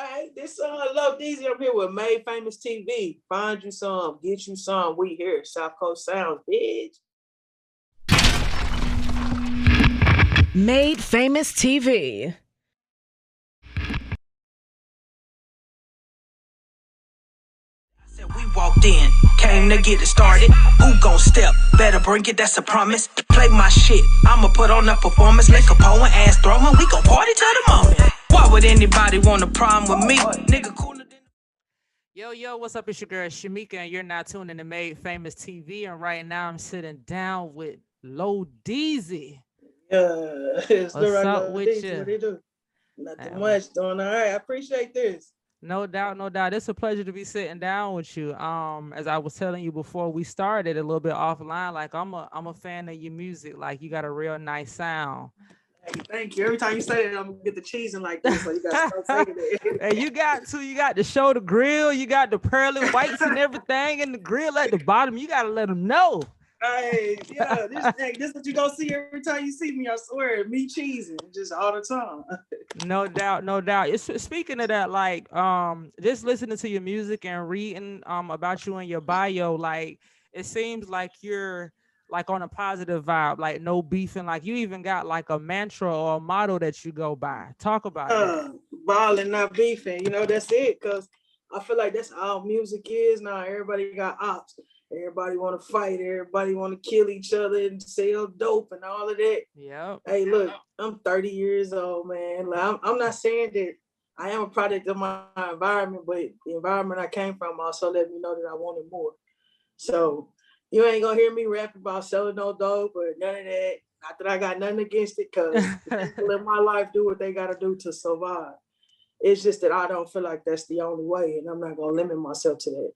Hey, this LoDeezy up here with Made Famous TV. Find you some, get you some. We here, South Coast Sounds, bitch. Made Famous TV. We walked in, came to get it started. Who gon' step? Better bring it, that's a promise. Play my shit, I'ma put on a performance. Like a poem, ass throwing, we gon' party till the morning. Why would anybody want a problem with me? Nigga cooler than... Yo, what's up? It's your girl Shamika, and you're now tuning to Made Famous TV. And right now, I'm sitting down with LoDeezy. It's the What's right up with LoDeezy. What you? they do? Nothing Man, much. Doing all right. I appreciate this. no doubt, no doubt. It's a pleasure to be sitting down with you. As I was telling you before we started a little bit offline, like I'm a fan of your music. Like you got a real nice sound. Hey, thank you. Every time you say that, I'm gonna get the cheesing like this. So you gotta start saying it. And you got to show the grill, you got the pearly whites and everything, and the grill at the bottom. You gotta let them know. Hey, yeah, this what you gonna see every time you see me. I swear, me cheesing just all the time. No doubt, no doubt. Speaking of that, like just listening to your music and reading about you and your bio, like it seems like you're like on a positive vibe, like no beefing, like you even got like a mantra or a motto that you go by. Talk about that. Balling, not beefing. That's it. Cause I feel like that's all music is now. Everybody got ops. Everybody want to fight. Everybody want to kill each other and sell dope and all of that. Yep. Hey, look, I'm 30 years old, man. Like, I'm not saying that I am a product of my environment, but the environment I came from also let me know that I wanted more. So you ain't gonna hear me rap about selling no dope or none of that. Not that I got nothing against it, because people in my life do what they gotta do to survive. It's just that I don't feel like that's the only way, and I'm not gonna limit myself to that.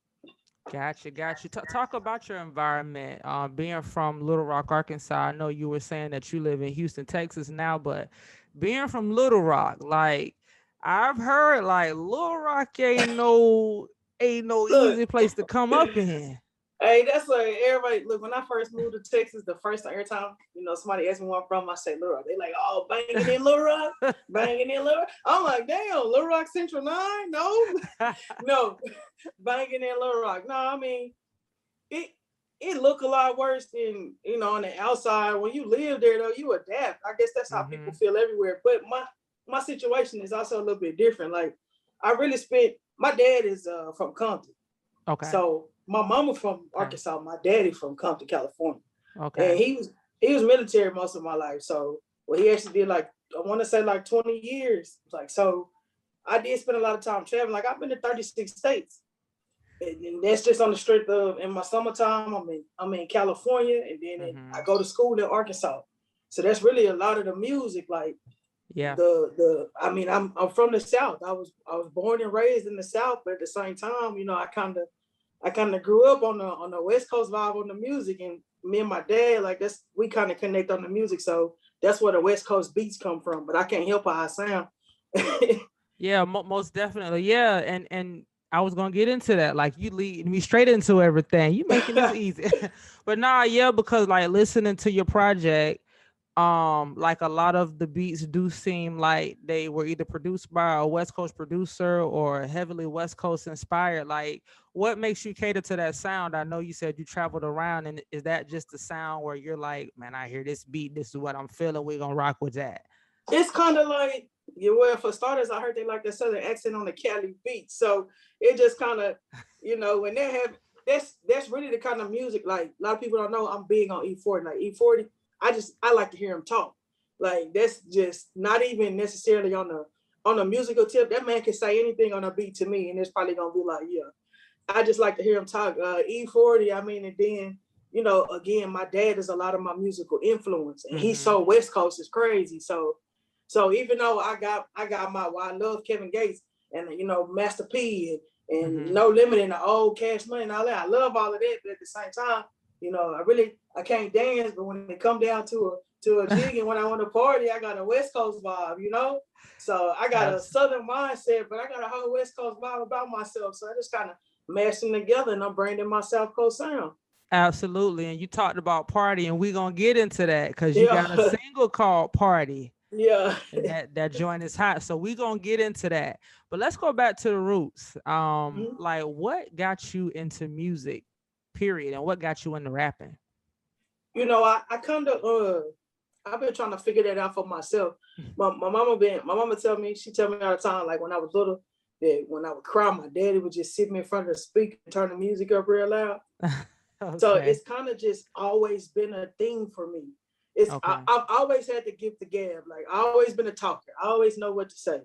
Got you. Talk about your environment. Being from Little Rock, Arkansas. I know you were saying that you live in Houston, Texas now, but being from Little Rock, like I've heard, like Little Rock ain't no Look, easy place to come up in. hey, that's like everybody. Look, when I first moved to Texas, the first time, every time somebody asked me where I'm from, I say Little Rock. They like, oh, banging in Little Rock, banging in Little Rock. I'm like, damn, Little Rock Central 9? No, no, banging in Little Rock. No, I mean it. It look a lot worse than on the outside. When you live there, though, you adapt. I guess that's how people feel everywhere. But my situation is also a little bit different. Like I really spent. My dad is from Compton. Okay. So my mama from Arkansas, my daddy from Compton, California. Okay. And he was military most of my life. So he actually did like I want to say like 20 years. Like so I did spend a lot of time traveling. Like I've been to 36 states. And that's just on the strength of in my summertime, I'm in California, and then I go to school in Arkansas. So that's really a lot of the music, like Yeah. I'm from the South. I was born and raised in the South, but at the same time, I kind of grew up on the West Coast vibe on the music, and me and my dad, like we kind of connect on the music. So that's where the West Coast beats come from. But I can't help how I sound. Yeah, most definitely. Yeah, and I was gonna get into that. Like you lead me straight into everything. You making this easy. But nah, yeah, because like listening to your project, like a lot of the beats do seem like they were either produced by a West Coast producer or heavily West Coast inspired. Like what makes you cater to that sound? I know you said you traveled around, and is that just the sound where you're like, man, I hear this beat, this is what I'm feeling, we're gonna rock with that? It's kind of like, yeah, well, for starters, I heard they like the southern accent on the Cali beat. So it just kind of, when they have, that's really the kind of music, like a lot of people don't know I'm big on E40. Like E40, I like to hear him talk. Like that's just not even necessarily on the musical tip. That man can say anything on a beat to me, and it's probably gonna be like, yeah. I just like to hear him talk. E40, I mean, and then, again, my dad is a lot of my musical influence, and he's so West Coast, it's crazy. So even though I got I love Kevin Gates and Master P and No Limit and the old Cash Money and all that, I love all of that. But at the same time, I can't dance. But when it come down to a jig and when I want to party, I got a West Coast vibe. So I got a Southern mindset, but I got a whole West Coast vibe about myself. So I just kind of mash them together, and I'm branding my South Coast sound. Absolutely. And you talked about party, and we're gonna get into that because you got a single called Party. Yeah. and that joint is hot. So we gonna get into that. But let's go back to the roots. Mhm. Like what got you into music, period, and what got you into rapping? I kind of I've been trying to figure that out for myself. My mama she tell me all the time, like when I was little, that when I would cry, my daddy would just sit me in front of the speaker and turn the music up real loud. So Okay. it's kind of just always been a thing for me. Okay. I've always had to give the gab. Like I always been a talker. I always know what to say.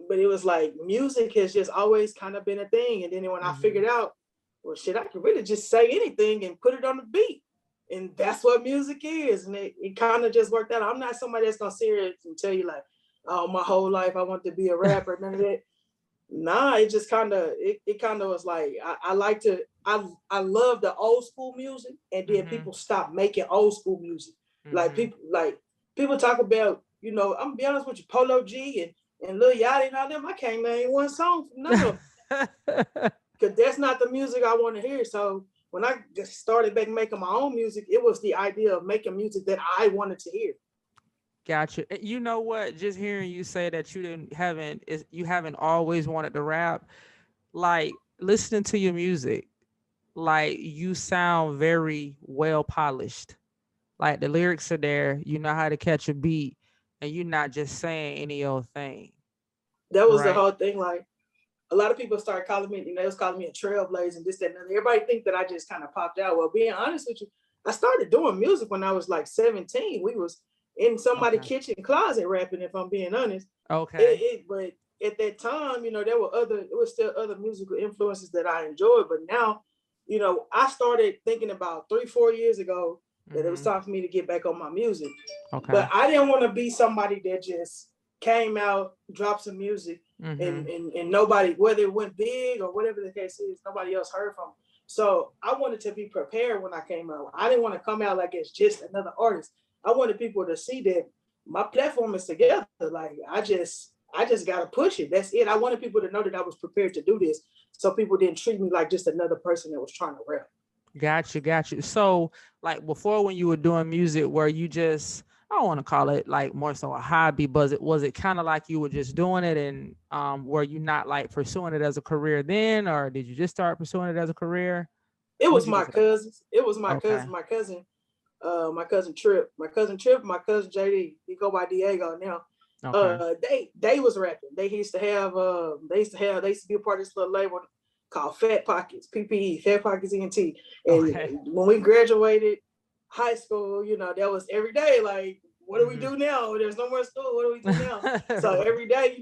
But it was like music has just always kind of been a thing. And then when I Hmm. figured out, well, shit, I can really just say anything and put it on the beat. And that's what music is. And it kind of just worked out. I'm not somebody that's gonna sit here and tell you like, oh, my whole life I want to be a rapper, none of that. Nah, it just it kind of was like I like to I love the old school music, and then Hmm. people stop making old school music. Hmm. Like people talk about, I'm gonna be honest with you, Polo G and Lil Yachty and all them. I can't name one song from none of them because that's not the music I want to hear. So when I just started back making my own music, it was the idea of making music that I wanted to hear. Gotcha. You know what? Just hearing you say that you haven't always wanted to rap, like listening to your music, like you sound very well polished. Like the lyrics are there, you know how to catch a beat, and you're not just saying any old thing, That was the right? whole thing. Like a lot of people started calling me, they was calling me a trailblazer and this, that, and other. Everybody think that I just kind of popped out. Well, being honest with you, I started doing music when I was like 17. We was in somebody's Okay. kitchen closet rapping, if I'm being honest. Okay. But at that time, there was still other musical influences that I enjoyed. But now, I started thinking about 3, 4 years ago that it was Mm-hmm. time for me to get back on my music. Okay. But I didn't want to be somebody that just came out, dropped some music, Mm-hmm. and nobody, whether it went big or whatever the case is, nobody else heard from. So I wanted to be prepared when I came out. I didn't want to come out like it's just another artist. I wanted people to see that my platform is together. Like I just gotta push it. That's it. I wanted people to know that I was prepared to do this, so people didn't treat me like just another person that was trying to rap. Got you, got you. So, like before, when you were doing music, where you just, I don't want to call it like more so a hobby, but was it kind of like you were just doing it, and were you not like pursuing it as a career then, or did you just start pursuing it as a career? It What'd was you do my for that? cousins. It was my Okay. cousin. My cousin Trip. My cousin JD. He go by Diego now. Okay. They was rapping. They used to be a part of this little label called Fat Pockets, PPE, Fat Pockets ENT. And Okay. when we graduated high school, that was every day. Like, what do we Mm-hmm. do now? There's no more school. What do we do now? So every day,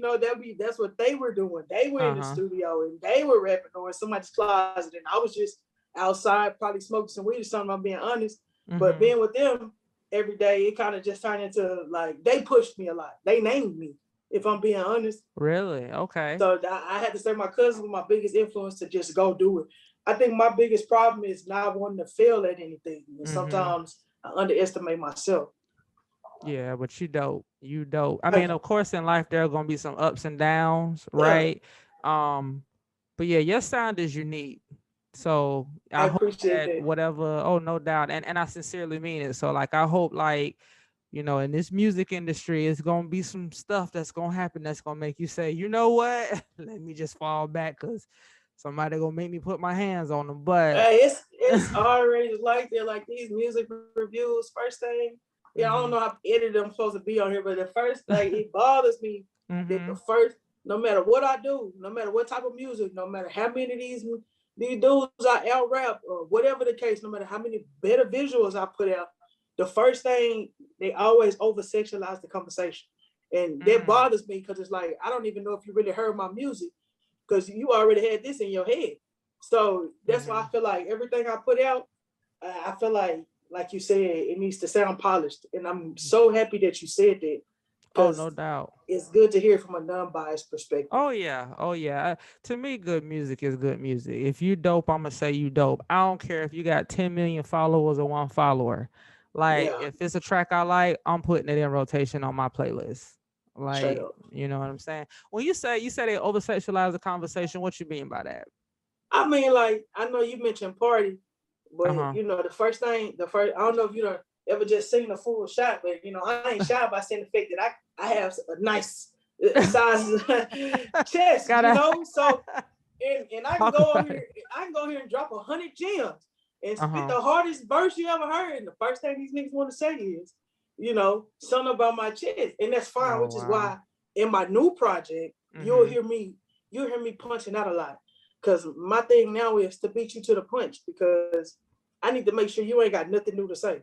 that's what they were doing. They were in the Uh-huh. studio and they were rapping or in somebody's closet, and I was just outside, probably smoking some weed or something. I'm being honest, but Mm-hmm. being with them every day, it kind of just turned into like they pushed me a lot. They named me, if I'm being honest. Really? Okay. So I had to say my cousin was my biggest influence to just go do it. I think my biggest problem is not wanting to fail at anything. And Mm-hmm. sometimes I underestimate myself. Yeah, but you dope. You dope. I mean, Thank you. of course, in life there are gonna be some ups and downs, Yeah, right? Um, but yeah, your sound is unique. So I I hope appreciate that that. whatever, oh no doubt. And I sincerely mean it. So like I hope like, in this music industry, it's gonna be some stuff that's gonna happen that's gonna make you say, you know what? Let me just fall back because somebody gonna make me put my hands on them. But It's already like that. Like these music reviews, first thing, yeah, I don't hmm. know how edited I'm supposed to be on here, but the first, like, it bothers me that the Hmm. first, no matter what I do, no matter what type of music, no matter how many of these dudes I out rap or whatever the case, no matter how many better visuals I put out, the first thing, they always over sexualize the conversation, and that Mm. bothers me because it's like I don't even know if you really heard my music because you already had this in your head. So that's why I Hmm. feel like everything I put out, I feel like you said, it needs to sound polished. And I'm so happy that you said that Oh, because no doubt. it's good to hear from a non-biased perspective. Oh yeah, oh yeah. To me, good music is good music. If you dope, I'ma say you dope. I don't care if you got 10 million followers or one follower. Like Yeah, if it's a track I like, I'm putting it in rotation on my playlist. straight Like, up. you know what I'm saying? When you say they over sexualize the conversation, what you mean by that? I mean, like, I know you mentioned party, but Uh-huh. the first thing, I don't know if you know. ever just seen a full shot, but you know, I ain't shy about saying the fact that I have a nice size chest, you Gotta know. So and I can talk go on about it. here, I can go here and drop 100 gems and spit Uh-huh. the hardest verse you ever heard. And the first thing these niggas want to say is, you know, something about my chest. And that's fine, Oh which is wow. why in my new project, you'll Mm-hmm. hear me punching out a lot. Cause my thing now is to beat you to the punch because I need to make sure you ain't got nothing new to say.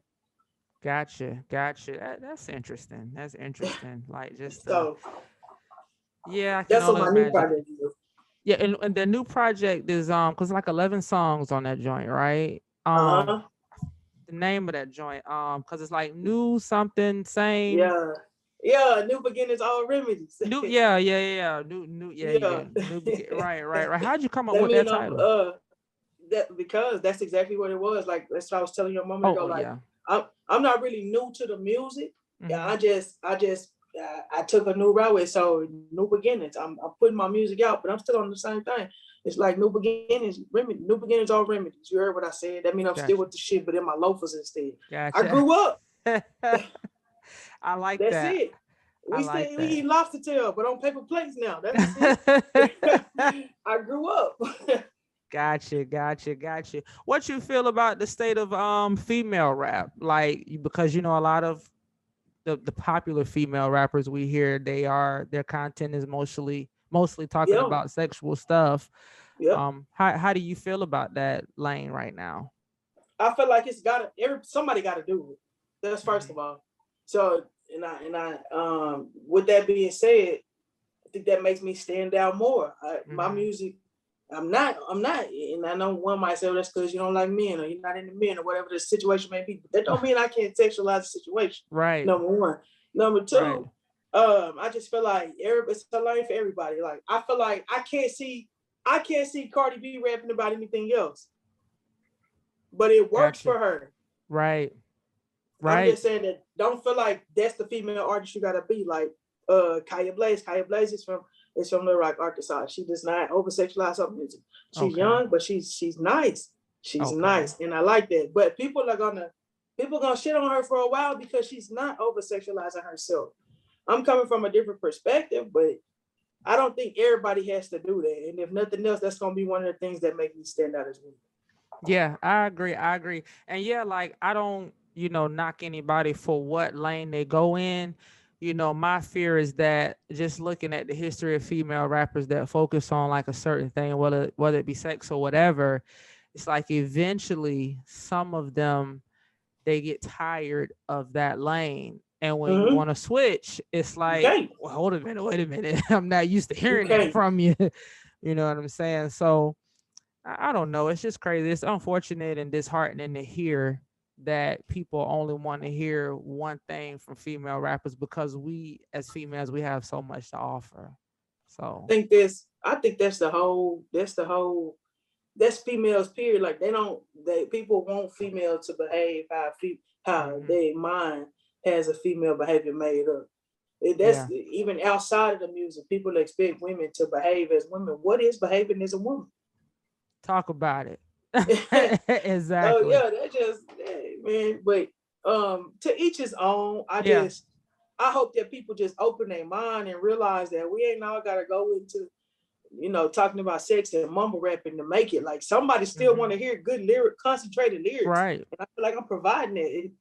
Gotcha. That's interesting. That's interesting. Like just So yeah, I can that's what only my new imagine. project is. Yeah, and the new project is cause like 11 songs on that joint, right? Uh-huh. The name of that joint, cause it's like new something same. Yeah. Yeah, new beginnings, all remedies. New, yeah. New, yeah. Yeah. Right. How'd you come up That with mean that I'm title? that because that's exactly what it was. Like that's what I was telling you a moment ago. Oh Like yeah. I'm not really new to the music. Yeah, Mm-hmm. I took a new route. So new beginnings. I'm putting my music out, but I'm still on the same thing. It's like new beginnings, new beginnings, all remedies. You heard what I said? That means I'm still Gotcha. with the shit, but in my loafers instead. I Gotcha. grew up. I like That's that. it. I We like eat that. lobster tail, but on paper plates now. That's it. I grew up. Gotcha. What you feel about the state of female rap? Like because you know a lot of the popular female rappers we hear their content is mostly talking Yeah, about sexual stuff. yeah. How do you feel about that lane right now? I feel like it's gotta somebody gotta do it. That's first Mhm. of all. So with that being said, I think that makes me stand out more. My Mhm. music, I'm not, and I know one might say, well, that's because you don't like men or you're not into men or whatever the situation may be. But that don't mean I can't sexualize the situation. Right. Number one. Number Right. two, I just feel like it's a lane for everybody. Like I feel like I can't see Cardi B rapping about anything else, but it works Gotcha. for her. Right. I'm Right. just saying that don't feel like that's the female artist you gotta be like Kaya Blaze. Kaya Blaze is from Little Rock, Arkansas. She does not over sexualize her music. She's Okay. young, but she's nice. She's Okay. nice, and I like that. But people gonna shit on her for a while because she's not over sexualizing herself. I'm coming from a different perspective, but I don't think everybody has to do that. And if nothing else, that's gonna be one of the things that make me stand out as well. Yeah, I agree. And yeah, like I don't, knock anybody for what lane they go in. My fear is that just looking at the history of female rappers that focus on like a certain thing, whether it be sex or whatever, it's like eventually some of them they get tired of that lane. And when you Mm-hmm. want to switch, it's You like, can't. well, hold a minute, wait a minute. I'm not used to You hearing that can't. from you. You know what I'm saying? So I don't know. It's just crazy. It's unfortunate and disheartening to hear that people only want to hear one thing from female rappers because we, as females, we have so much to offer. So, I think that's females period. Like people want females to behave how mhm, their mind has a female behavior made up. That's yeah, even outside of the music. People expect women to behave as women. What is behaving as a woman? talk about it. So Exactly. yeah, that just man. But to each his own. Yeah. I hope that people just open their mind and realize that we ain't all gotta go into talking about sex and mumble rapping to make it. Like somebody still want Mhm. to hear good concentrated lyrics, Right. and I feel like I'm providing it.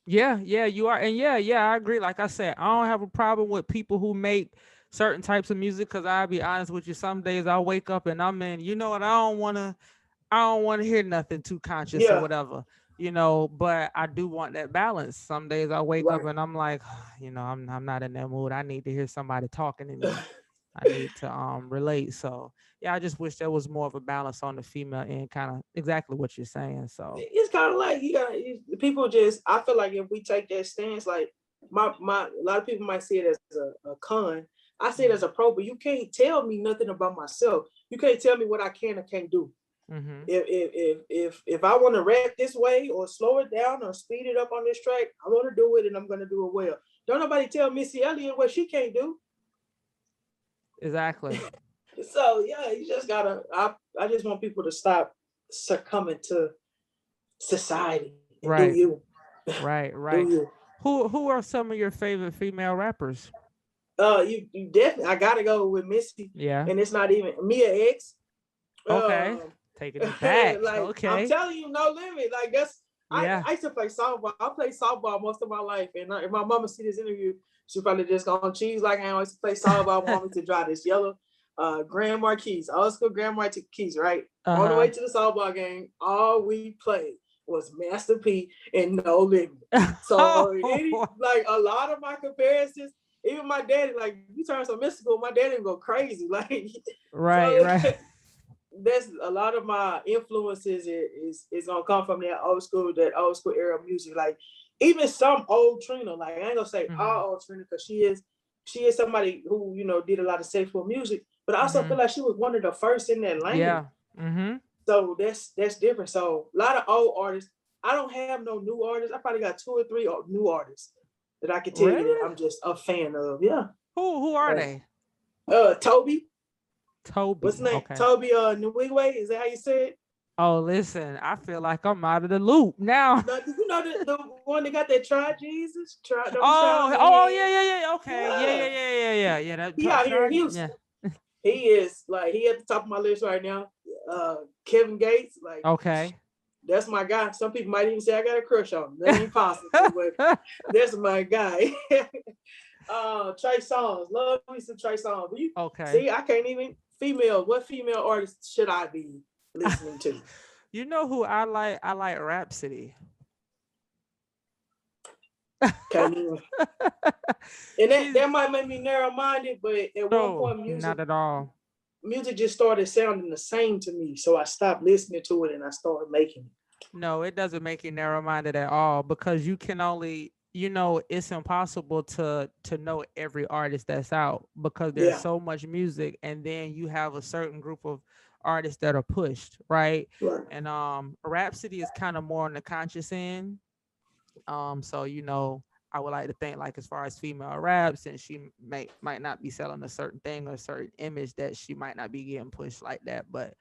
Yeah, you are. And yeah, I agree. Like I said, I don't have a problem with people who make certain types of music because I'll be honest with you, some days I'll wake up and I'm in, I don't want to hear nothing too conscious or Yeah, whatever, but I do want that balance. Some days I wake up right. and I'm like, I'm not in that mood. I need to hear somebody talking to me. I need to relate. So yeah, I just wish there was more of a balance on the female end, kind of exactly what you're saying. So It's kind of like people just. I feel like if we take that stance, like a lot of people might see it as a con. I see it as a pro, but you can't tell me nothing about myself. You can't tell me what I can or can't do. mm-hmm. If I want to rap this way or slow it down or speed it up on this track, I want to do it and I'm gonna do it well. Don't nobody tell Missy Elliott what she can't do. Exactly. So yeah, you just gotta. I just want people to stop succumbing to society and do Right. you. Right, Oh right. yeah. Who are some of your favorite female rappers? You definitely. I gotta go with Missy, Yeah. and it's not even Mia X. Okay. Um, Taking it back. like I'm Okay. telling you, no limit. Like that's Yeah. I used to play softball. I played softball most of my life, and if my mama see this interview, she probably just gonna cheese like I always play softball. Want me to drive this yellow Grand Marquis, old school Grand Marquis, right? On the way Uh-huh. to the softball game, all we played was Master P and No Limit. So any Oh, like a lot of my comparisons, even my daddy, like you turn so mystical, my daddy would go crazy. Like right, so right. that's a lot of my influences is gonna come from that old school era of music. Like even some old Trina, like I ain't gonna say Mm-hmm. all old Trina because she is somebody who did a lot of sexual music, but I also Mm-hmm. feel like she was one of the first in that lane. Yeah. Mm-hmm. So that's different. So a lot of old artists. I don't have no new artists. I probably got two or three new artists that I can tell you that Really? I'm just a fan of. Yeah. Who are they? Toby. What's Toby. his name? Okay. Toby Nwigwe. Is that how you say it? Oh, listen, I feel like I'm out of the loop now. No, the one that got that try Jesus, don't try Oh, oh, me. yeah, yeah, yeah. Okay. Yeah, yeah, Yeah. yeah, yeah, yeah. Yeah. He out here in Yeah. Houston. He is like he at the top of my list right now. Kevin Gates, like Okay. that's my guy. Some people might even say I got a crush on him. That ain't possible, but that's my guy. Trey Songz, love me some Trey Songz. But you Okay. see, I can't even female. What female artist should I be listening to? You know who I like? I like Rhapsody. Can't even. And that, She's that might make me narrow minded, but at one no, point, not at all. music just started sounding the same to me. So I stopped listening to it and I started making it. No, it doesn't make you narrow-minded at all because you can only, it's impossible to know every artist that's out because there's Yeah. so much music, and then you have a certain group of artists that are pushed, right? Right. And Rhapsody is kind of more on the conscious end. So I would like to think like as far as female raps, and she might not be selling a certain thing or a certain image that she might not be getting pushed like that. But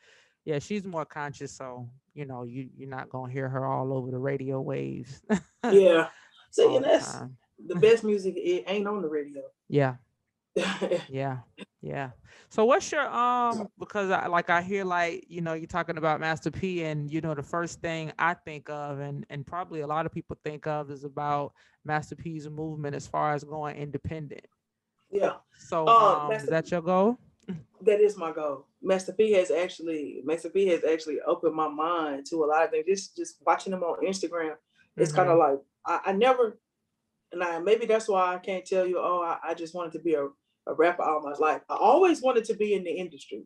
yeah, she's more conscious, so you're not gonna hear her all over the radio waves Yeah. So all the that's time. the best music. It ain't on the radio. Yeah, yeah, yeah. So what's your because I hear like you're talking about Master P, and the first thing I think of, and probably a lot of people think of, is about Master P's movement as far as going independent. Yeah. So is that your goal? That is my goal. Master P has actually opened my mind to a lot of things. Just watching him on Instagram, it's kind of Mm-hmm. like I never, and maybe that's why I can't tell you. Oh, I just wanted to be a rapper all my life. I always wanted to be in the industry,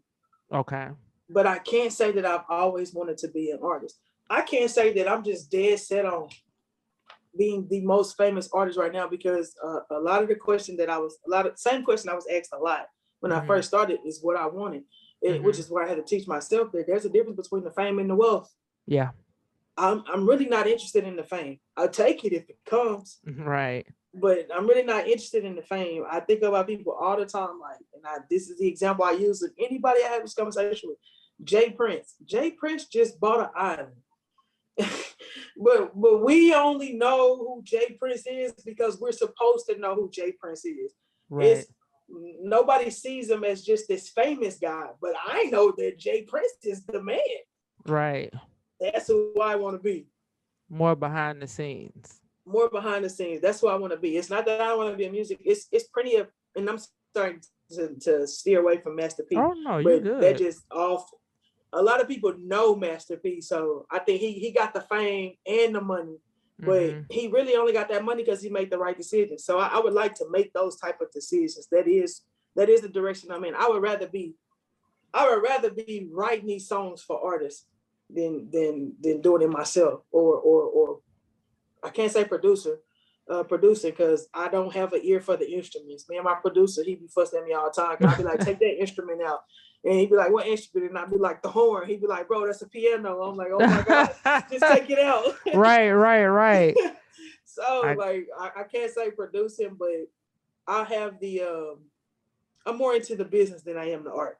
Okay. but I can't say that I've always wanted to be an artist. I can't say that I'm just dead set on being the most famous artist right now because a lot of the same question I was asked a lot when I Mm-hmm. first started is what I wanted, which Mm-hmm. is where I had to teach myself that there's a difference between the fame and the wealth. Yeah. I'm really not interested in the fame. I'll take it if it comes, Right. but I'm really not interested in the fame. I think about people all the time, like, this is the example I use with anybody I have this conversation with. Jay Prince. Jay Prince just bought an island. but we only know who Jay Prince is because we're supposed to know who Jay Prince is. Right. It's nobody sees him as just this famous guy, but I know that Jay Prince is the man. Right. That's who I want to be. More behind the scenes. More behind the scenes. That's who I want to be. It's not that I don't want to be in music. It's plenty of, and I'm starting to steer away from Master P. Oh no, you But that good. just off. A lot of people know Master P, so I think he got the fame and the money, but Mm-hmm. he really only got that money because he made the right decisions. So I would like to make those type of decisions. That is the direction I'm in. I would rather be writing these songs for artists than doing it myself or I can't say producing because I don't have an ear for the instruments. Me and my producer, he be fussing at me all the time. I'll be like, take that instrument out. And he'd be like, what instrument? And I'd be like, the horn. He'd be like, bro, that's a piano. I'm like, oh my God, just take it out. Right. So I like, I can't say producing, but I have I'm more into the business than I am the art.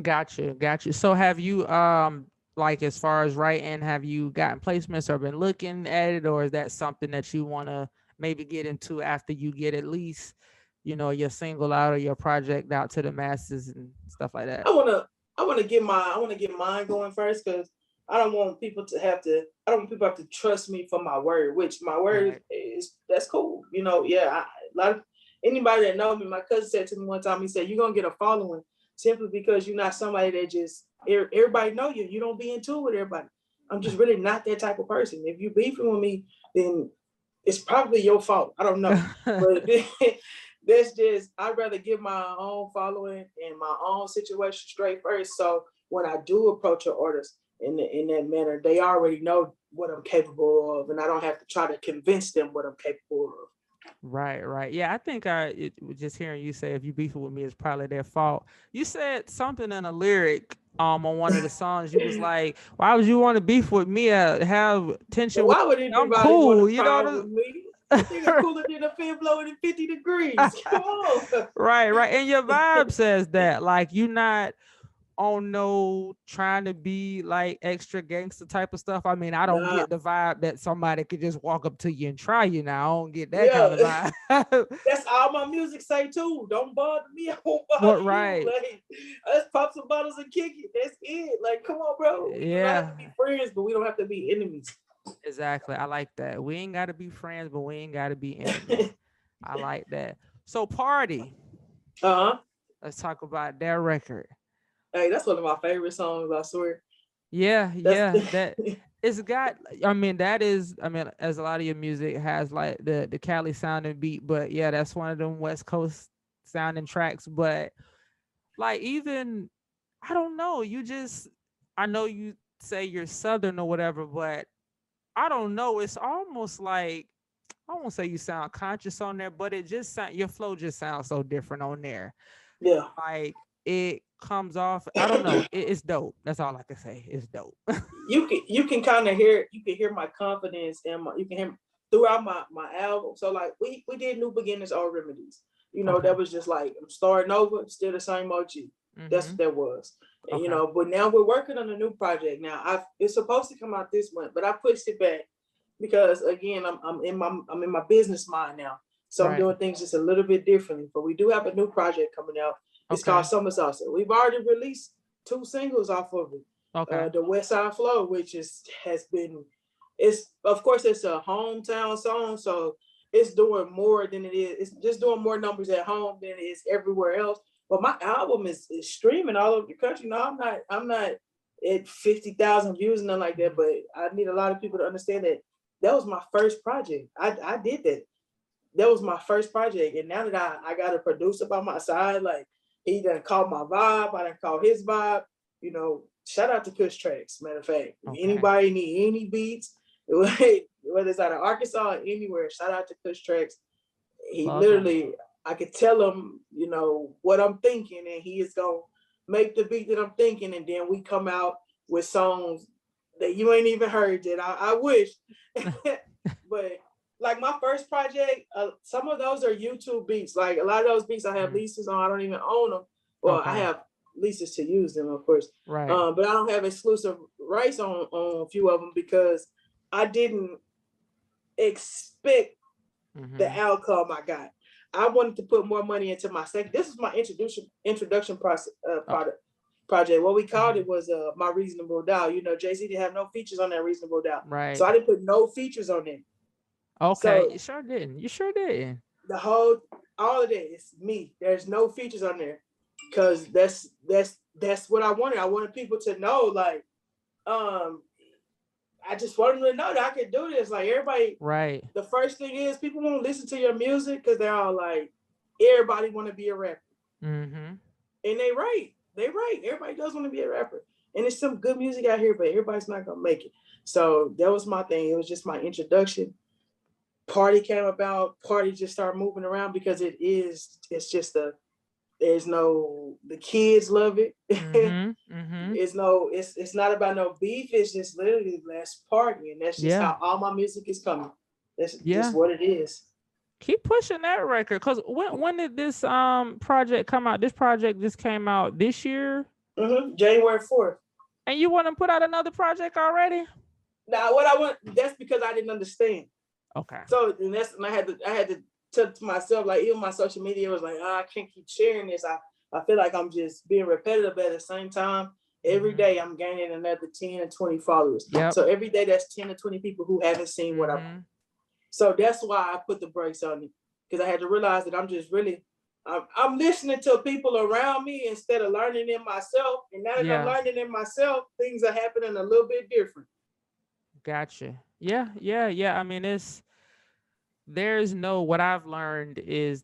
got you. So have you like as far as writing, have you gotten placements or been looking at it, or is that something that you want to maybe get into after you get at least, your single out or your project out to the masses and stuff like that? I wanna get mine going first, because I don't want people to have to trust me for my word, which my word Right. is that's cool. Yeah, a lot of anybody that know me, my cousin said to me one time, he said, "You're gonna get a following simply because you're not somebody that just everybody know you. You don't be in tune with everybody." I'm just really not that type of person. If you beefing with me, then it's probably your fault. I don't know. But that's just, I'd rather give my own following and my own situation straight first. So when I do approach your artist in that manner, they already know what I'm capable of, and I don't have to try to convince them what I'm capable of. Right, right. Yeah, I think just hearing you say if you beefing with me, it's probably their fault. You said something in a lyric on one of the songs. You was like, "Why would you want to beef with me? Have tension with Why would me? I'm anybody want cool." to problem with me? That nigga cooler than a fan blowing in 50 degrees. Come on. Right, right. And your vibe says that, like, you not on no trying to be like extra gangster type of stuff. I mean, I don't Nah, get the vibe that somebody could just walk up to you and try you. Now, I don't get that kind of yeah. vibe. That's all my music say too. Don't bother me. I won't bother What, you. right? Like, let's pop some bottles and kick it. That's it. Like, come on, bro. We do not have Yeah, to be friends, but we don't have to be enemies. exactly. I like that. We ain't got to be friends, but we ain't got to be enemies. I like that. So, Party. Uh-huh. Let's talk about that record. Hey, that's one of my favorite songs, I swear. Yeah, That's yeah. That it's got. I mean, that is. I mean, as a lot of your music has like the Cali sounding beat, but yeah, that's one of them West Coast sounding tracks. But like even, I don't know. You just. I know you say you're Southern or whatever, but I don't know. It's almost like I won't say you sound conscious on there, but it just sound your flow just sounds so different on there. yeah. Like it comes off. I don't know. It's dope. That's all I can say. It's dope. You can kind of hear, you can hear my confidence, and you can hear throughout my album. So like we did New Beginnings, All Remedies. Okay. That was just like I'm starting over, still the same OG. That's Mm-hmm. what that was. And, Okay. but now we're working on a new project. Now it's supposed to come out this month, but I pushed it back because again I'm in my business mind now. So I'm Right. doing things just a little bit differently. But we do have a new project coming out. It's called Okay. Summer Salsa. We've already released 2 singles off of it. Okay. The West Side Flow, which has been, it's of course it's a hometown song, so it's doing more than it is. It's just doing more numbers at home than it is everywhere else. But my album is streaming all over the country. No, I'm not at 50,000 views and nothing like that. But I need a lot of people to understand that that was my first project. I did that. That was my first project, and now that I got a producer by my side, like he done called my vibe, I done called his vibe. Shout out to Kush Tracks. Matter of fact, if Okay. anybody need any beats, whether it's out of Arkansas or anywhere, shout out to Kush Tracks. He Love them. literally, I could tell him, what I'm thinking, and he is gonna make the beat that I'm thinking, and then we come out with songs that you ain't even heard yet. I wish, but like my first project, some of those are YouTube beats. Like a lot of those beats I have Mhm. leases on. I don't even own them. Well, I Okay. have leases to use them, of course. Right. But I don't have exclusive rights on a few of them because I didn't expect the Mm-hmm. outcome I got. I wanted to put more money into my second. This is my introduction process Oh, project. What we called mhm. it was my Reasonable Doubt. Jay-Z didn't have no features on that Reasonable Doubt, so Right. I didn't put no features on it. Okay. So You sure didn't. You sure didn't. the whole all of that is me. There's no features on there because that's what I wanted. I wanted people to know, like, um, I just wanted them to know that I could do this. Like everybody, Right. the first thing is people won't listen to your music because they're all like, everybody want to be a rapper, Mm-hmm. and they right. They right. Everybody does want to be a rapper, and there's some good music out here, but everybody's not gonna make it. So that was my thing. It was just my introduction. Party came about. Party just started moving around because it's just there's no, the kids love it. Mm-hmm. Mm-hmm. It's not about no beef. It's just literally let's party, and that's just Yeah. how all my music is coming. That's just Yeah. what it is. Keep pushing that record. Cause when did this project come out? This project just came out this year. January 4th. And you want to put out another project already? Now, what I want, that's because I didn't understand. Okay. So and I had to tell to myself, like even my social media was like, I can't keep sharing this. I feel like I'm just being repetitive, but at the same time, every day I'm gaining another 10 and 20 followers. Yep. So every day that's 10 to 20 people who haven't seen what I'm. So that's why I put the brakes on it, because I had to realize that I'm just really, I'm listening to people around me instead of learning in myself. And now that I'm learning in myself, things are happening a little bit different. Gotcha. Yeah. I mean, what I've learned is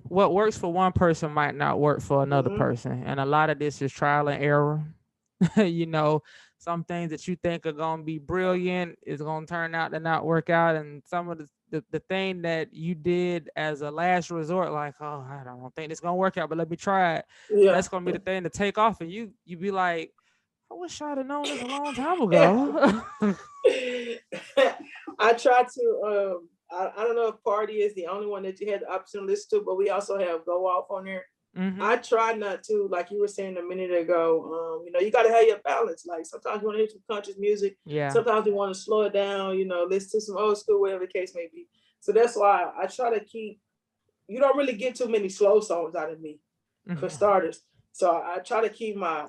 what works for one person might not work for another person. And a lot of this is trial and error. You know, some things that you think are going to be brilliant is going to turn out to not work out. And some of the thing that you did as a last resort, like, oh, I don't think it's going to work out, but let me try it. Yeah. That's going to be the thing to take off. And you be like, I wish I'd have known this a long time ago. I try to, I don't know if Party is the only one that you had the option to listen to, but we also have Go Off on there. I try not to, like you were saying a minute ago, you got to have your balance. Like sometimes you want to hear some conscious music. Yeah. Sometimes you want to slow it down, listen to some old school, whatever the case may be. So that's why I try to you don't really get too many slow songs out of me, for starters. So I try to keep my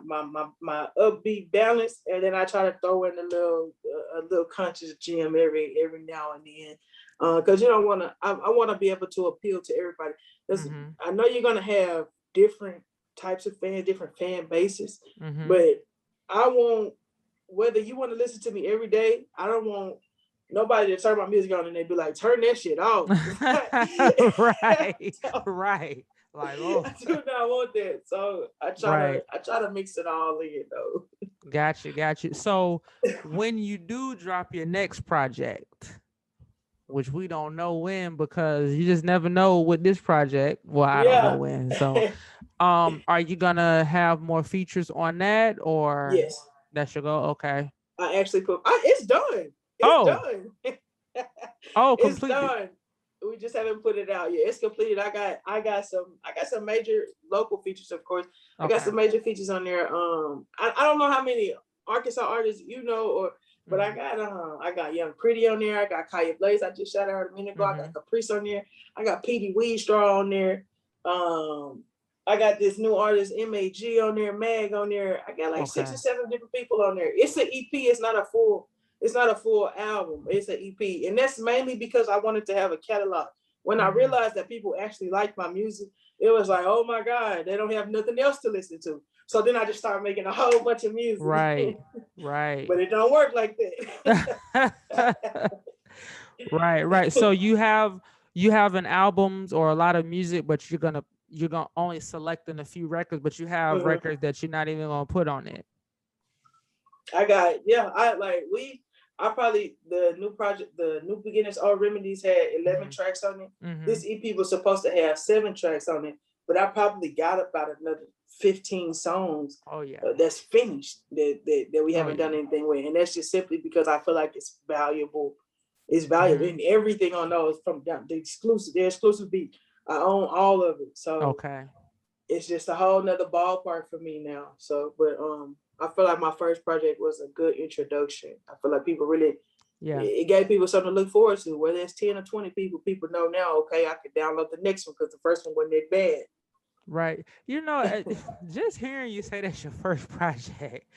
upbeat balance, and then I try to throw in a little conscious gem every now and then, because you don't want to. I want to be able to appeal to everybody. Because I know you're gonna have different types of fans, different fan bases, but I want, whether you want to listen to me every day, I don't want nobody to turn my music on and they be like, turn that shit off. Right. Right. Like, oh, I do not want that. So I try to mix it all in though. Gotcha. So when you do drop your next project, which we don't know when, because you just never know with this project. Well, I don't know when. So are you gonna have more features on that, or yes, that should go? Okay. I actually it's done. It's done. It's Completely. done. We just haven't put it out yet. It's completed. I got some major local features, of course. I got some major features on there. I don't know how many Arkansas artists but I got Young Pretty on there. I got Kaya Blaze. I just shot her a minute ago. I got Caprice on there. I got Petey Weedstraw on there. I got this new artist MAG on there, Mag on there. I got like 6 or 7 different people on there. It's an EP. It's not a full album. It's an EP. And that's mainly because I wanted to have a catalog. When I realized that people actually like my music, it was like, oh my God, they don't have nothing else to listen to. So then I just started making a whole bunch of music. Right. But it don't work like that. Right. So you have an albums or a lot of music, but you're gonna only selecting a few records, but you have records that you're not even gonna put on it. The new project, the New Beginners, All Remedies had 11 tracks on it. This EP was supposed to have 7 tracks on it, but I probably got about another 15 songs that's finished that we haven't done anything with. And that's just simply because I feel like it's valuable. It's valuable in everything on those, from the exclusive beat. I own all of it. So it's just a whole nother ballpark for me now. So, but I feel like my first project was a good introduction. I feel like people really, it gave people something to look forward to. Whether it's 10 or 20 people know now, okay, I could download the next one because the first one wasn't that bad. Right. Just hearing you say that's your first project,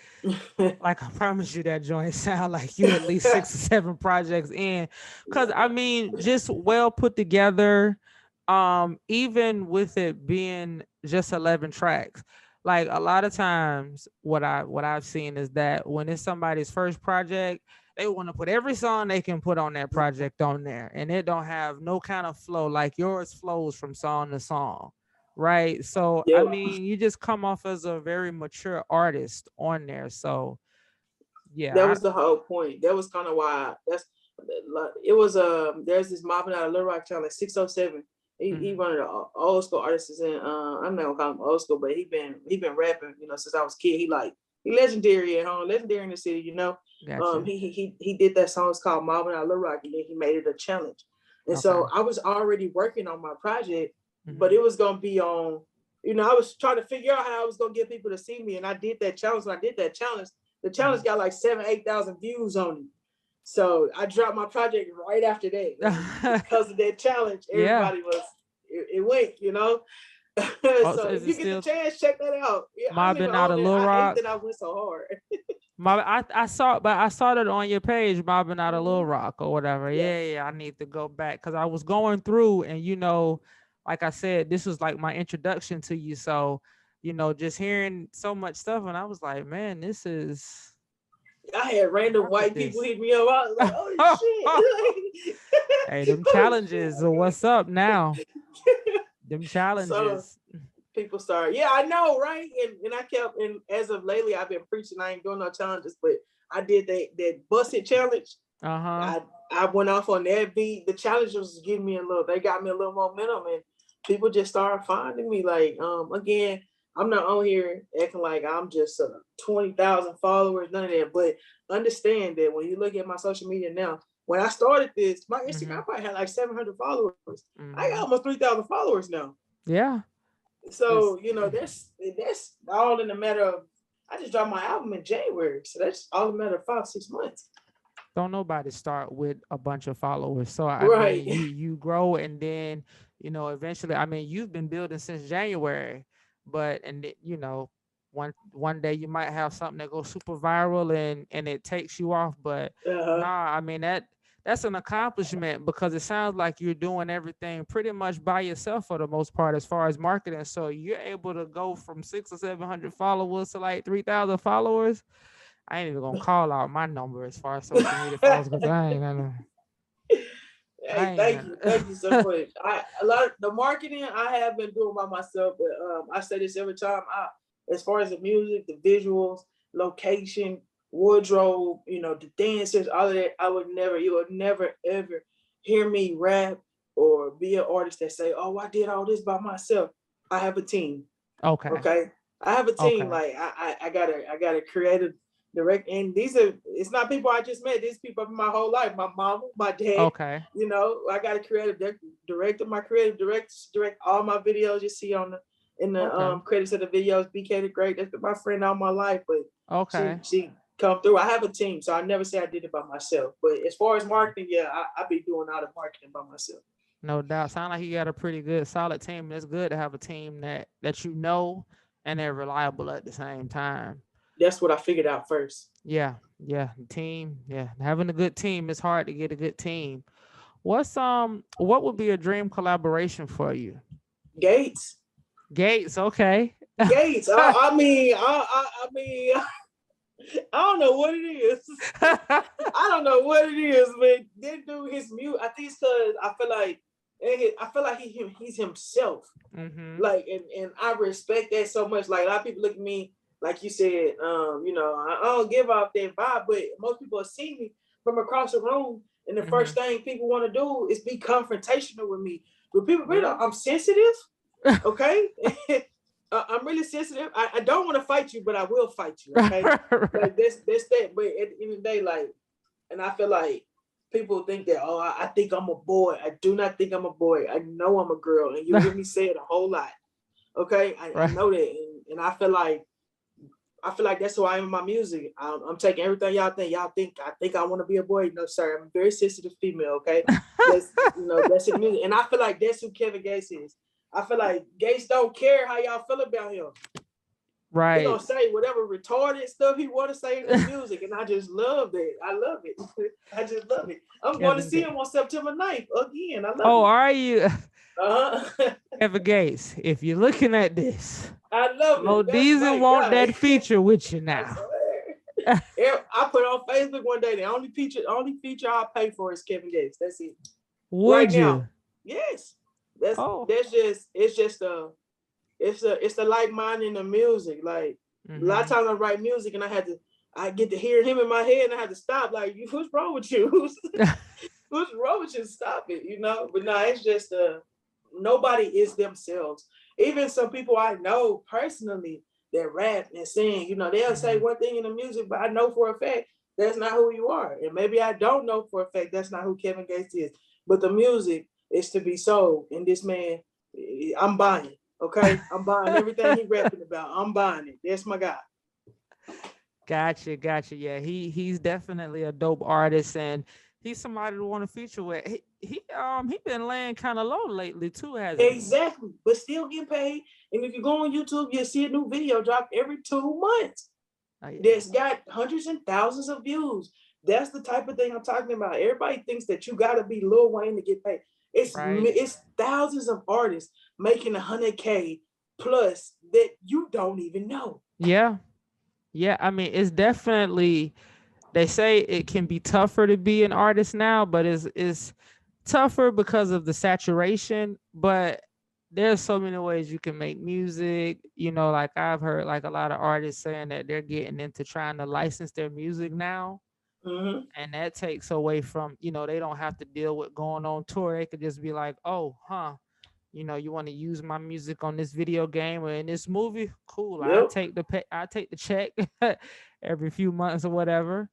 like I promise you that joint sound like you at least 6 or 7 projects in. Because I mean, just well put together, even with it being just 11 tracks. Like a lot of times what I've seen is that when it's somebody's first project, they want to put every song they can put on that project on there, and it don't have no kind of flow. Like yours flows from song to song, right? So I mean, you just come off as a very mature artist on there. So that was the whole point. That was kind of why it was. There's this mobbing out of Little Rock channel, 607. He one of the old school artists, and I'm not gonna call him old school, but he been rapping, since I was a kid. He legendary at home, legendary in the city, Gotcha. He did that song. It's called Mobbing Out Little Rock, and then he made it a challenge. And so I was already working on my project, but it was gonna be on you know, I was trying to figure out how I was gonna get people to see me, and I did that challenge. When I did that challenge, the challenge got like 7,000-8,000 views on it. So I dropped my project right after that. Because of that challenge, everybody was it went, you know. So if you get the chance, check that out. Yeah, Mobbing out of Little Rock. I hate that I went so hard. I saw that on your page, mobbing out of Little Rock or whatever. Yeah, I need to go back because I was going through, and you know, like I said, this was like my introduction to you. So, you know, just hearing so much stuff, and I was like, man, this is. I had random white people hit me up. I was like, oh shit. Hey, them challenges. What's up now? Them challenges. So, people started. Yeah, I know, right? And I kept, and as of lately, I've been preaching. I ain't doing no challenges, but I did that busted challenge. I went off on that beat. The challenge was giving me they got me a little momentum, and people just started finding me. Like, again, I'm not on here acting like I'm just 20,000 followers, none of that. But understand that when you look at my social media now, when I started this, my Instagram probably had like 700 followers. I got almost 3,000 followers now. Yeah. So, you know, that's all in a matter of, I just dropped my album in January. So that's all in a matter of 5-6 months. Don't nobody start with a bunch of followers. So I right. mean, you grow, and then, you know, eventually, I mean, you've been building since January, but, and you know, one day you might have something that goes super viral and it takes you off. But nah, I mean, that's an accomplishment, because it sounds like you're doing everything pretty much by yourself for the most part as far as marketing. So you're able to go from 600 or 700 followers to like 3,000 followers. I ain't even gonna call out my number as far as social media followers, because I ain't gonna. Hey, thank you so much. A lot of the marketing I have been doing by myself, but I say this every time. As far as the music, the visuals, location, wardrobe, you know, the dancers, all of that, you would never ever hear me rap or be an artist that say, oh, I did all this by myself. I have a team. Okay. I have a team. Like I got a creative direct, and it's not people I just met. These people my whole life. My mama, my dad. You know, I got a creative director. My creative directors direct all my videos you see in the credits of the videos. BK the Great. That's been my friend all my life. But she come through. I have a team, so I never say I did it by myself. But as far as marketing, I be doing all the marketing by myself. No doubt. Sound like you got a pretty good, solid team. It's good to have a team that you know and they're reliable at the same time. That's what I figured out first. Yeah. Team. Yeah. Having a good team, it's hard to get a good team. What would be a dream collaboration for you? Gates. Okay. Gates. I mean, I don't know what it is. I don't know what it is, but that dude, his mute. I think it's because I feel like he's himself. Like, and I respect that so much. Like, a lot of people look at me, like you said, you know, I don't give off that vibe, but most people see me from across the room, and the first thing people want to do is be confrontational with me. But people really, I'm sensitive. Okay. I'm really sensitive. I don't want to fight you, but I will fight you. Okay. Like this that. But at the end of the day, like, and I feel like people think that, oh, I think I'm a boy. I do not think I'm a boy. I know I'm a girl, and you hear me say it a whole lot. Okay. I know that, and I feel like that's who I am in my music. I'm taking everything y'all think. Y'all think I think I want to be a boy. No, sir. I'm a very sensitive female. Okay. That's the music, and I feel like that's who Kevin Gates is. I feel like Gates don't care how y'all feel about him. Right. He gonna say whatever retarded stuff he want to say in the music, and I just love that. I love it. I just love it. I'm going to see him on September 9th again. I love it. Oh, are you? Kevin Gates, if you're looking at this, I love it. LoDeezy want that feature with you now. I put on Facebook one day. The only feature I pay for is Kevin Gates. That's it. Would you? Now. Yes. It's the like mind in the music. Like a lot of times I write music and I get to hear him in my head and I had to stop. Like, what's wrong with you? What's wrong with you? Stop it, you know? But no, it's just nobody is themselves. Even some people I know personally that rap and sing, you know, they'll say one thing in the music, but I know for a fact that's not who you are. And maybe I don't know for a fact that's not who Kevin Gates is. But the music is to be sold, and this man, I'm buying. Okay, I'm buying everything he rapping about. I'm buying it. That's my guy. Gotcha. Yeah, he's definitely a dope artist, and he's somebody to want to feature with. He been laying kind of low lately too, hasn't he? Exactly, but still getting paid. And if you go on YouTube, you'll see a new video drop every 2 months. Oh, yeah. That's got hundreds and thousands of views. That's the type of thing I'm talking about. Everybody thinks that you got to be Lil Wayne to get paid. Right. It's thousands of artists making 100K plus that you don't even know. Yeah. I mean, it's definitely. They say it can be tougher to be an artist now, but it's tougher because of the saturation. But there's so many ways you can make music. Like I've heard like a lot of artists saying that they're getting into trying to license their music now. Mm-hmm. And that takes away from, they don't have to deal with going on tour. They could just be like, oh, you want to use my music on this video game or in this movie? Cool. Yep. I take the check every few months or whatever.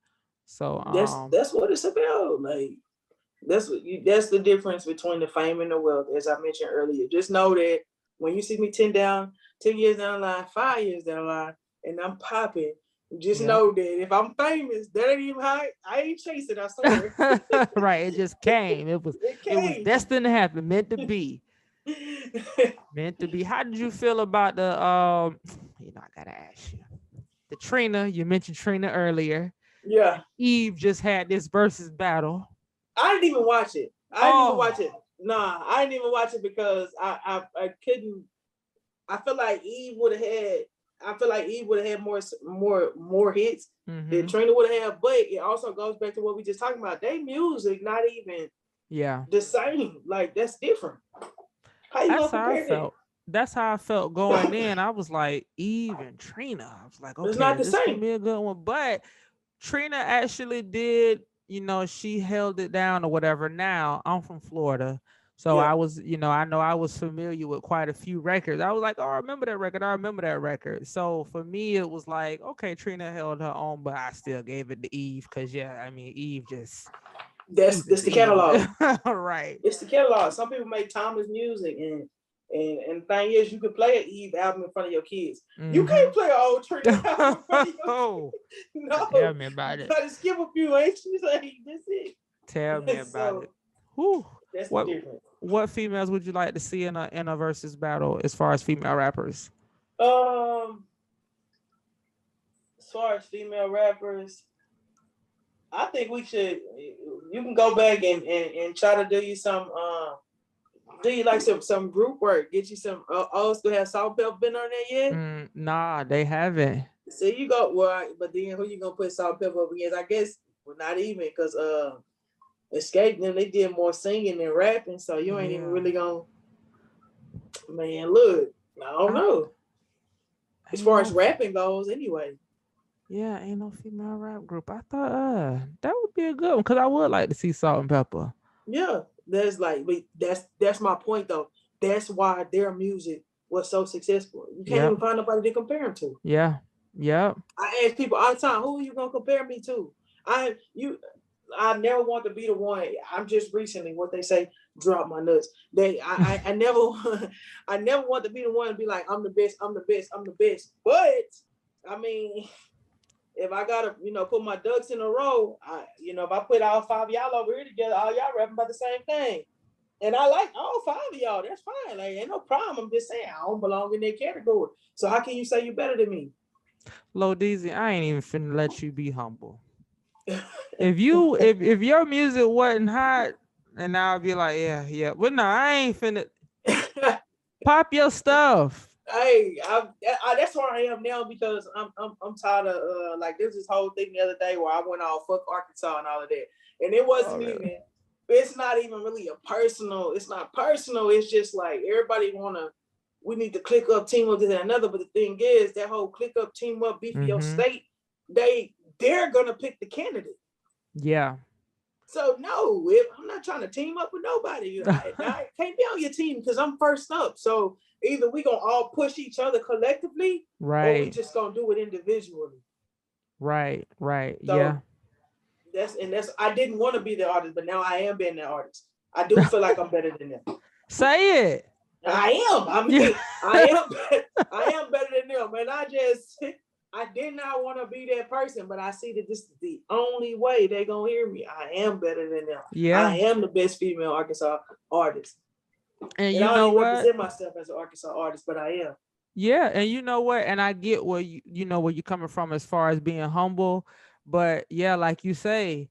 So that's what it's about. Like that's the difference between the fame and the wealth, as I mentioned earlier. Just know that when you see me 10 years down the line, 5 years down the line, and I'm popping, just know that if I'm famous, that ain't even how I ain't chasing, I swear. Right. It just came. It was destined to happen, meant to be. Meant to be. How did you feel about the I gotta ask you. The Trina, you mentioned Trina earlier. Yeah. Eve just had this versus battle. I didn't even watch it. Nah, I didn't even watch it because I couldn't. I feel like Eve would have had more hits than Trina would have. But it also goes back to what we just talking about. They music not even the same. Like that's different. That's how I felt. That's how I felt going in. I was like, Eve and Trina. I was like, okay, it's not the this same. Gonna be a good one. But Trina actually did, she held it down or whatever. Now I'm from Florida. So I was, I know I was familiar with quite a few records. I was like, oh, I remember that record. So for me, it was like, okay, Trina held her own, but I still gave it to Eve because, Eve just. That's the catalog. Right. It's the catalog. Some people make timeless music, and the thing is, you can play an Eve album in front of your kids. You can't play an old Trina album in front of your kids. No. Tell me about it. You gotta skip a few inches. Like, that's it. Tell me about it. Whew. That's the difference. What females would you like to see in a versus battle as far as female rappers? As far as female rappers, I think we should. You can go back and try to do you some. Do you like some group work? Get you some. Old school. Have Salt Pepper been on there yet? Nah, they haven't. So you go but then who you gonna put Salt Pepper up against? I guess not even because Escape them. They did more singing than rapping, so you ain't even really gonna. Man, look, I don't know. As far as rapping goes, anyway. Yeah, ain't no female rap group. I thought that would be a good one because I would like to see Salt and Pepper. Yeah, that's my point though. That's why their music was so successful. You can't even find nobody to compare them to. Yeah. I ask people all the time, who are you gonna compare me to? I never want to be the one. I'm just recently what they say, drop my nuts. I never want to be the one to be like, I'm the best. But I mean, if I gotta, put my ducks in a row, if I put all 5 of y'all over here together, all y'all rapping about the same thing. And I like all 5 of y'all. That's fine. Like, ain't no problem. I'm just saying I don't belong in that category. So how can you say you're better than me? LoDeezy, I ain't even finna let you be humble. if your music wasn't hot, and I'll be like, yeah. But no, I ain't finna pop your stuff. Hey, that's where I am now because I'm tired of like there's this whole thing the other day where I went all fuck Arkansas and all of that, and it wasn't even. It's not even really it's not personal. It's just like everybody we need to click up, team up, this and another. But the thing is, that whole click up, team up, beef for your state, they're gonna pick the candidate. Yeah. So no, I'm not trying to team up with nobody. I can't be on your team because I'm first up. So either we gonna all push each other collectively, or we just gonna do it individually. Right. So yeah. That's I didn't want to be the artist, but now I am being the artist. I do feel like I'm better than them. Say it. I am. I mean, Yeah. I am. I am better than them, and I did not want to be that person, but I see that this is the only way they gonna hear me. I am better than them. I Yeah. am the best female Arkansas artist, And and you I don't know even what? represent myself as an Arkansas artist, but I am. Yeah, and you know what? And I get where you know where you're coming from as far as being humble, but yeah, like you say,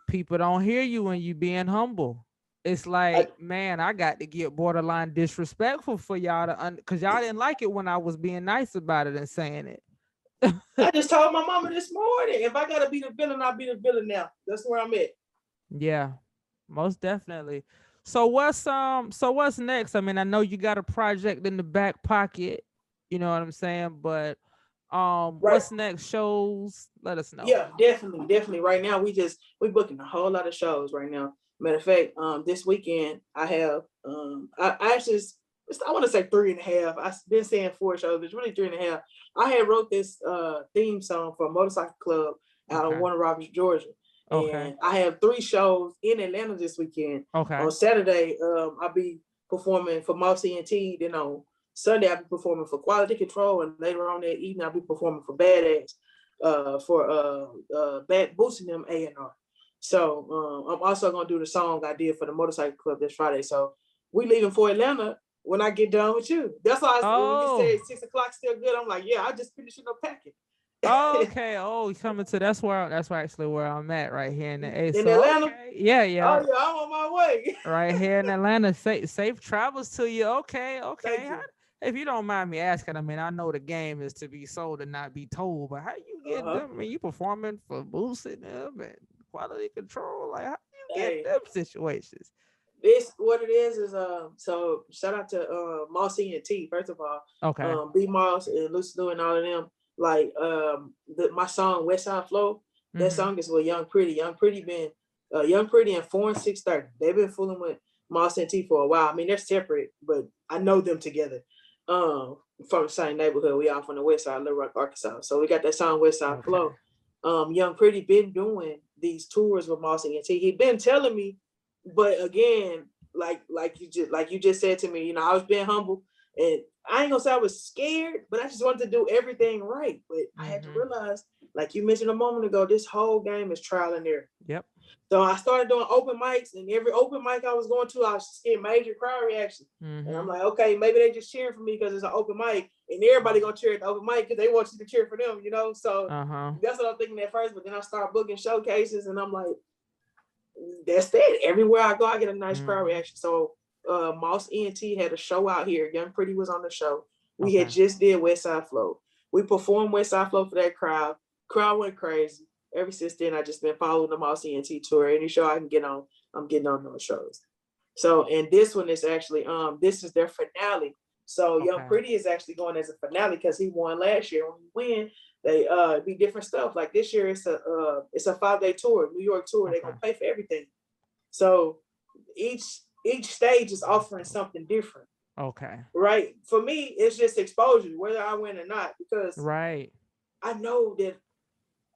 people don't hear you when you being humble. It's I, like, man, I got to get borderline disrespectful for y'all to because y'all didn't like it when I was being nice about it and saying it. I just told my mama this morning, if I gotta be the villain, I'll be the villain now. That's where I'm at. Yeah, most definitely. So what's next? I mean, I know you got a project in the back pocket, you know what I'm saying, but Right. what's next? Shows? Let us know. Yeah, definitely. Right now, we booking a whole lot of shows right now. Matter of fact, this weekend I have I actually I want to say 3.5. I've been saying 4 shows, but it's really 3.5. I had wrote this theme song for a motorcycle club out of Okay. Warner Robins, Georgia, Okay. and I have 3 shows in Atlanta this weekend. Okay. On Saturday, I'll be performing for Mouse ENT. Then on Sunday, I'll be performing for Quality Control, and later on that evening, I'll be performing for Badass for bad boosting them A&R. So I'm also gonna do the song I did for the motorcycle club this Friday. So we leaving for Atlanta when I get done with you. That's why when you Oh. said 6 o'clock still good, I'm like, yeah, I just finishing up packing. Oh, okay. Oh, you coming to that's where actually where I'm at right here in the A. In So Atlanta? okay. Yeah, Oh yeah. yeah, I'm on my way. Right here in Atlanta. Safe travels to you. Okay, Thank okay. you. If you don't mind me asking, I mean, I know the game is to be sold and not be told, but how you get Uh-huh. them? I mean, you performing for boosting them and quality control? Like, how you get Hey, them situations? this what it is so shout out to Moss ENT, first of all. Okay. B Moss and Lucy Lou and all of them. Like my song West Side Flow, that Mm-hmm. song is with Young Pretty. Young Pretty and 4 and 630. They've been fooling with Moss and T for a while. I mean, they're separate, but I know them together. From the same neighborhood. We all from the West Side, Little Rock, Arkansas. So we got that song West Side Okay. Flow. Young Pretty been doing these tours with Moss and T. He been telling me, but again, like you just said to me, I was being humble, and I ain't gonna say I was scared, but I just wanted to do everything right. But I had to Mm-hmm. realize, like you mentioned a moment ago, this whole game is trial and error. Yep. So I started doing open mics, and every open mic I was going to, I was just getting major crowd reaction. And I'm Mm-hmm. like, okay, maybe they just cheering for me because it's an open mic, and everybody gonna cheer at the open mic because they want you to cheer for them. So Uh-huh. that's what I'm thinking at first. But then I start booking showcases, and I'm like, that's it. Everywhere I go, I get a nice crowd Mm-hmm. reaction. So Moss ENT had a show out here. Young Pretty was on the show. We had Okay. just did West Side Flow. We performed West Side Flow for that crowd. Crowd went crazy. Ever since then, I just been following the Moss ENT tour. Any show I can get on, I'm getting on those shows. So, and this one is actually this is their finale. So Young Okay. Pretty is actually going as a finale because he won last year. When he win, they be different stuff. Like this year, it's a 5-day tour, New York tour. They're Okay. gonna pay for everything. So each stage is offering something different, Okay. right? For me, it's just exposure, whether I win or not, because Right. I know that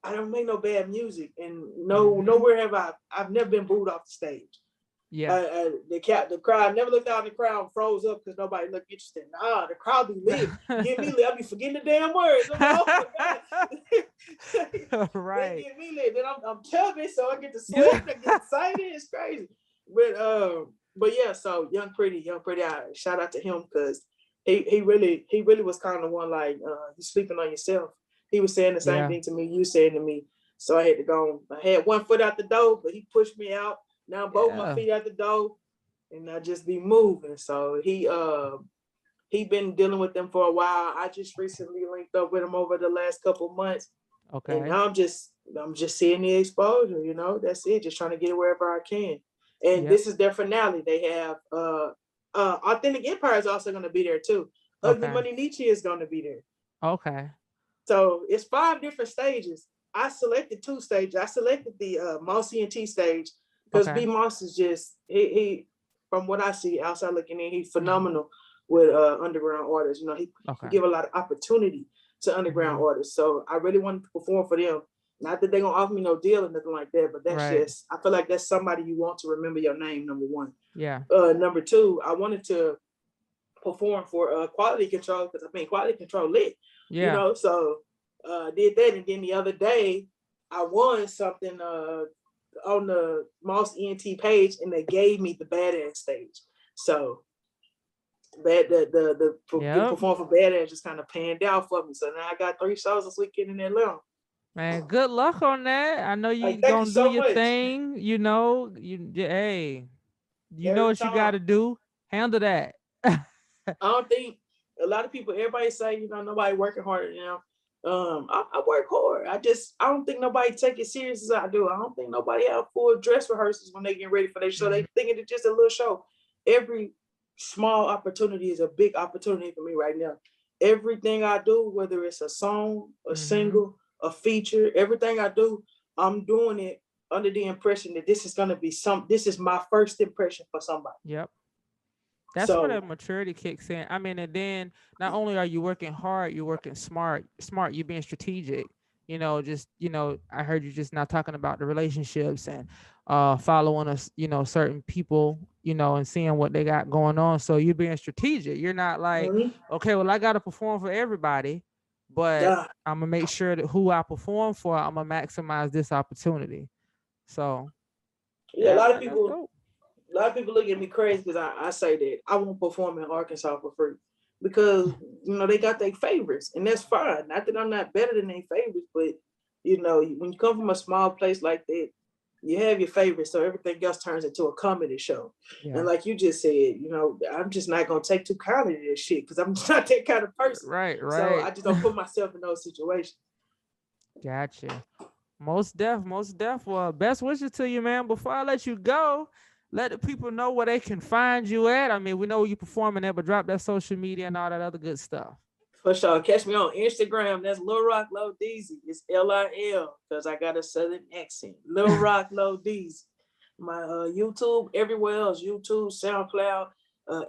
I don't make no bad music, and Mm-hmm. nowhere have I've never been booed off the stage. Yeah. The crowd never looked out. The crowd froze up because nobody looked interested. Nah, the crowd be lit. Get me lit. I be forgetting the damn words. I'm like, oh my god. They Right. get me lit. Then I'm chubby, so I get to sweat. I get excited. It's crazy. But yeah. So Young Pretty. I shout out to him because he really was kind of one like you sleeping on yourself. He was saying the same Yeah. thing to me. You saying to me. So I had to go. I had one foot out the door, but he pushed me out. Now both my Yeah. feet out the door, and I just be moving. So he been dealing with them for a while. I just recently linked up with him over the last couple of months, and Okay. now I'm just seeing the exposure. That's it. Just trying to get it wherever I can. And Yep. this is their finale. They have Authentic Empire is also going to be there too. Ugly Okay. Money Nietzsche is going to be there. Okay. So it's 5 different stages. I selected 2 stages. I selected the Moss ENT stage because Okay. B Moss is just he from what I see outside looking in, he's Mhm. phenomenal with underground artists. He Okay. give a lot of opportunity to underground Mhm. artists. So I really wanted to perform for them. Not that they're gonna offer me no deal or nothing like that, but that's Right. just I feel like that's somebody you want to remember your name, number one. Yeah. Number two, I wanted to perform for quality control, because I mean quality control lit, you Yeah. know. So did that, and then the other day I won something on the Moss ENT page, and they gave me the badass stage. So that the getting Yep. performed for badass just kind of panned out for me. So now I got 3 shows this weekend in Atlanta. Man, good luck on that. I know you Thank you gonna do so your much. thing. You know, hey, you know Every what you time got to do. Handle that. I don't think a lot of people, everybody say, you know, nobody working hard, you know. I work hard. I don't think nobody take it serious as I do. I don't think nobody have full dress rehearsals when they get ready for their show. They thinking it's just a little show. Every small opportunity is a big opportunity for me right now. Everything I do, whether it's a song, a Mm-hmm. single, a feature, everything I do, I'm doing it under the impression that this is gonna be this is my first impression for somebody. Yep. That's where So that maturity kicks in. I mean, and then not only are you working hard, you're working smart. Smart, you're being strategic. You know, just I heard you just now talking about the relationships and following us, certain people, and seeing what they got going on. So you're being strategic. You're not like, mhm. okay, well, I gotta perform for everybody, but Yeah. I'm gonna make sure that who I perform for, I'm gonna maximize this opportunity. So Yeah, yeah, man, that's dope. a lot of people look at me crazy because I say that I won't perform in Arkansas for free because you know they got their favorites, and that's fine. Not that I'm not better than their favorites, but you know when you come from a small place like that, you have your favorites, so everything else turns into a comedy show. Yeah. And like you just said, you know, I'm just not gonna take too kindly to this shit because I'm just not that kind of person. Right, So right. I just don't put myself in those situations. Gotcha. Most deaf, most deaf. Well, best wishes to you, man. Before I let you go, let the people know where they can find you at. I mean, we know you performing there, but drop that social media and all that other good stuff. For sure. Catch me on Instagram. That's Lil Rock LoDeezy. It's LIL because I got a southern accent. Lil Rock LoDeezy. My YouTube, everywhere else, YouTube, SoundCloud,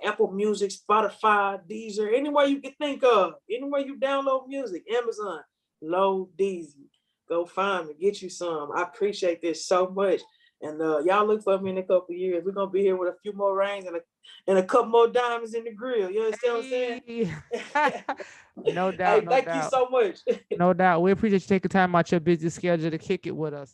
Apple Music, Spotify, Deezer, anywhere you can think of, anywhere you download music, Amazon, LoDeezy. Go find me, get you some. I appreciate this so much. And y'all look for me in a couple years. We're gonna be here with a few more rings and a couple more diamonds in the grill. You understand what I'm saying? Hey. No doubt, Hey, no thank you doubt. so much. No doubt. We appreciate you taking time out your busy schedule to kick it with us.